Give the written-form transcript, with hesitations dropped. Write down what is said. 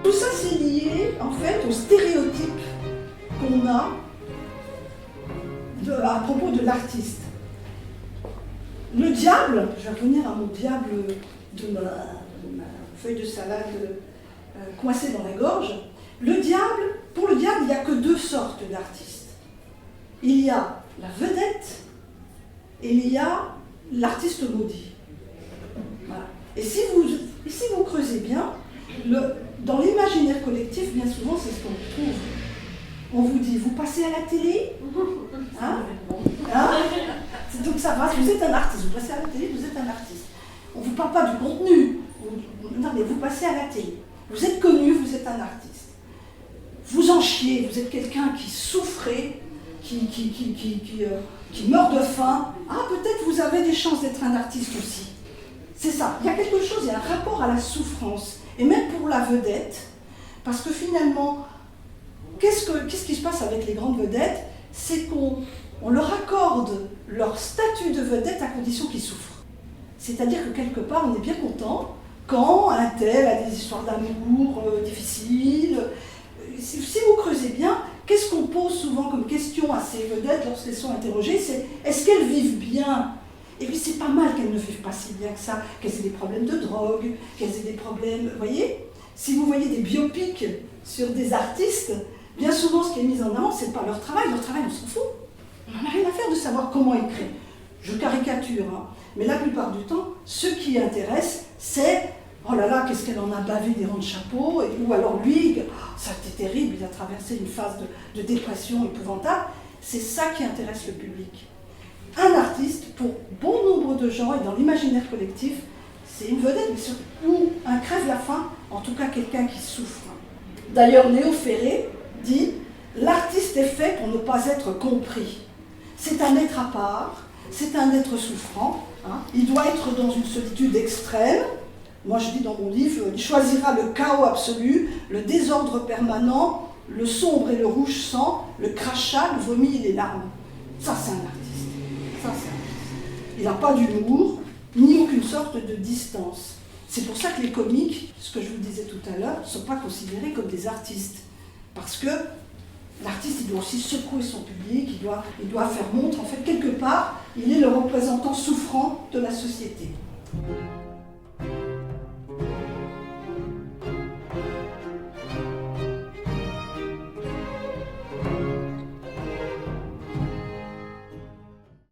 tout ça, c'est lié, en fait, aux stéréotypes qu'on a à propos de l'artiste. Le diable, je vais revenir à mon diable de ma feuille de salade coincée dans la gorge. Pour le diable, il n'y a que deux sortes d'artistes. Il y a la vedette et il y a l'artiste maudit. Voilà. Et si vous creusez bien, dans l'imaginaire collectif, bien souvent, c'est ce qu'on trouve. On vous dit, vous passez à la télé, hein? Donc ça va, vous êtes un artiste, vous passez à la télé, vous êtes un artiste. On ne vous parle pas du contenu, non mais vous passez à la télé. Vous êtes connu, vous êtes un artiste. Vous en chiez, vous êtes quelqu'un qui souffrait, qui meurt de faim. Ah, peut-être vous avez des chances d'être un artiste aussi. C'est ça, il y a quelque chose, il y a un rapport à la souffrance. Et même pour la vedette, parce que finalement, qu'est-ce qui se passe avec les grandes vedettes? C'est qu'on leur accorde leur statut de vedette à condition qu'ils souffrent. C'est-à-dire que quelque part, on est bien content quand un tel a des histoires d'amour difficiles. Si vous creusez bien, qu'est-ce qu'on pose souvent comme question à ces vedettes lorsqu'elles sont interrogées? C'est est-ce qu'elles vivent bien? Et puis c'est pas mal qu'elles ne vivent pas si bien que ça, qu'elles aient des problèmes de drogue, qu'elles aient des problèmes... Vous voyez? Si vous voyez des biopics sur des artistes, bien souvent ce qui est mis en avant, c'est pas leur travail, on s'en fout. On n'en a rien à faire de savoir comment ils créent. Je caricature, hein. Mais la plupart du temps, ce qui intéresse, c'est oh là là, qu'est-ce qu'elle en a bavé des rangs de chapeau, ou alors lui, oh, ça a été terrible, il a traversé une phase de dépression épouvantable. C'est ça qui intéresse le public. Un artiste, pour bon nombre de gens, et dans l'imaginaire collectif, c'est une vedette, mais ou un crève-la-faim, en tout cas quelqu'un qui souffre. D'ailleurs, Léo Ferré dit « L'artiste est fait pour ne pas être compris. C'est un être à part, c'est un être souffrant, hein. Il doit être dans une solitude extrême. Moi, je dis dans mon livre, il choisira le chaos absolu, le désordre permanent, le sombre et le rouge sang, le crachat, le vomi et les larmes. » Ça, c'est un artiste. Il n'a pas d'humour, ni aucune sorte de distance. C'est pour ça que les comiques, ce que je vous disais tout à l'heure, ne sont pas considérés comme des artistes. Parce que l'artiste, il doit aussi secouer son public, il doit faire montre. En fait, quelque part, il est le représentant souffrant de la société.